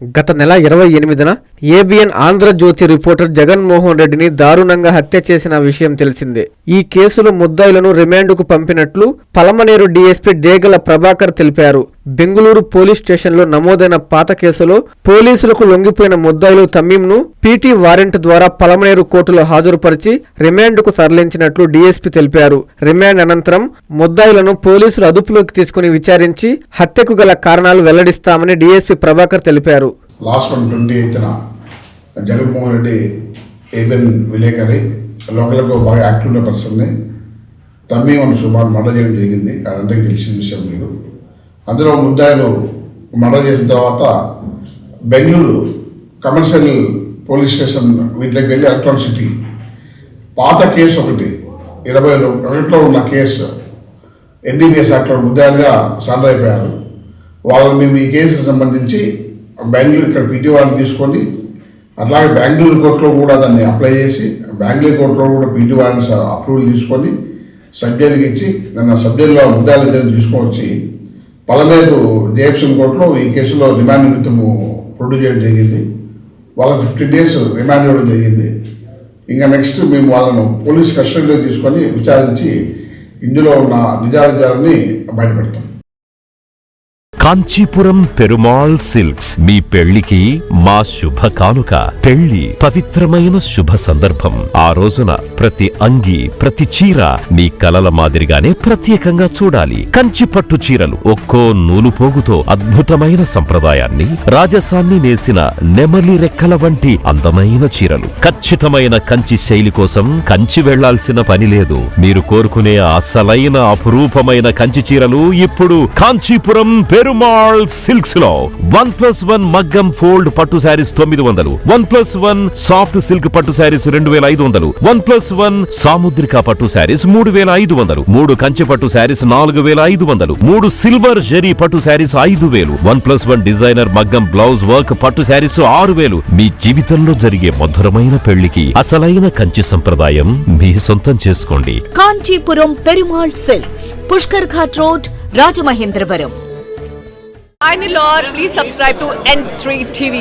గత నెల 28న ABN Andhra Jyothi reporter Jaganmohan రెడ్డిని దారుణంగా హత్య చేసిన విషయం తెలిసిందే. ఈ కేసులో ముద్దాయిలను రిమాండ్కు పంపినట్లు పలమనేరు డీఎస్పీ డేగల ప్రభాకర్ తెలిపారు. బెంగళూరు పోలీస్ స్టేషన్లో నమోదైన పాత కేసులో పోలీసులకు లొంగిపోయిన ముద్దాయిలు తమీంను పీటీ వారెంట్ ద్వారా పలమనేరు కోర్టులో హాజరుపరిచి రిమాండ్కు తరలించినట్లు డీఎస్పీ తెలిపారు. రిమాండ్ అనంతరం ముద్దాయిలను పోలీసులు అదుపులోకి తీసుకుని విచారించి హత్యకు గల కారణాలు వెల్లడిస్తామని డీఎస్పీ ప్రభాకర్ తెలిపారు. లాస్ట్ 28న జగన్మోహన్ రెడ్డి ఏబిఎన్ విలేకరి లోకల్గా బాగా యాక్టివ్గా పర్సన్ని తమ్మీ మన శుభాన్ని మర్డర్ చేయడం జరిగింది. అదంతకు తెలిసిన విషయం మీరు. అందులో ముద్దాయిలు మర్డర్ చేసిన తర్వాత బెంగళూరు కమర్షియల్ పోలీస్ స్టేషన్ వీటికి వెళ్ళి ఎలక్ట్రానిక్ సిటీ పాత కేసు ఒకటి 21లో ఉన్న కేసు ఎన్డీపీఎస్ యాక్ట్లో ముద్దాయిలుగా సరెండర్ అయిపోయారు. వాళ్ళు మేము ఈ కేసుకు సంబంధించి బెంగళూరు ఇక్కడ పీటీ వారిని తీసుకొని అట్లాగే బెంగళూరు కోర్టులో కూడా దాన్ని అప్లై చేసి బెంగళూరు కోర్టులో కూడా పీటీ వారిని అప్రూవల్ తీసుకొని సబ్జెక్ట్కి ఇచ్చి దాన్ని సబ్జెక్ట్లో ముద్దాయిలు ఇద్దరు తీసుకొని పలమేరు జేఎఫ్సీ కోర్టులో ఈ కేసులో రిమాండ్ నిమిత్తము ప్రొడ్యూస్ చేయడం జరిగింది. వాళ్ళకి 15 days రిమాండ్ ఇవ్వడం జరిగింది. ఇంకా నెక్స్ట్ మేము వాళ్ళను పోలీస్ కస్టడీలో తీసుకొని విచారించి ఇందులో ఉన్న నిజానిజాలని బయటపెడతాం. కాంచీపురం పెరుమాళ్ సిల్క్స్ మీ పెళ్లికి మా శుభ కానుక. పెళ్లి పవిత్రమైన శుభ సందర్భం. ఆ రోజున ప్రతి అంగి ప్రతి చీర మీ కలల మాదిరిగానే ప్రత్యేకంగా చూడాలి. కంచి పట్టు చీరలు ఒక్కో నూలు పోగుతో అద్భుతమైన సంప్రదాయాన్ని రాజసాన్ని నేసిన నెమలి రెక్కల వంటి అందమైన చీరలు. ఖచ్చితమైన కంచి శైలి కోసం కంచి వెళ్లాల్సిన పని లేదు. మీరు కోరుకునే అసలైన అపురూపమైన కంచి చీరలు ఇప్పుడు కాంచీపురం పెరుమాళ్ సిల్క్స్ లో 1+1 మగ్గం ఫోల్డ్ పట్టు శారీస్ 900, 1+1 సాఫ్ట్ సిల్క్ పట్టు శారీస్ 2500, 1+1 సాముద్రిక పట్టు శారీస్ 3500, 3 కంచి పట్టు శారీస్ 4500, 3 సిల్వర్ జరీ పట్టు శారీస్ 5000, 1+1 డిజైనర్ మగ్గం బ్లౌజ్ వర్క్ పట్టు శారీస్ 6000. మీ జీవితంలో జరిగే మధురమైన పెళ్లికి అసలైన కంచి సంప్రదాయం మీ సొంతం చేసుకోండి. Kanchipuram Perumal silks, Pushkar ghat road, Rajamahendravaram. Hi Nilor, please subscribe to N3 TV.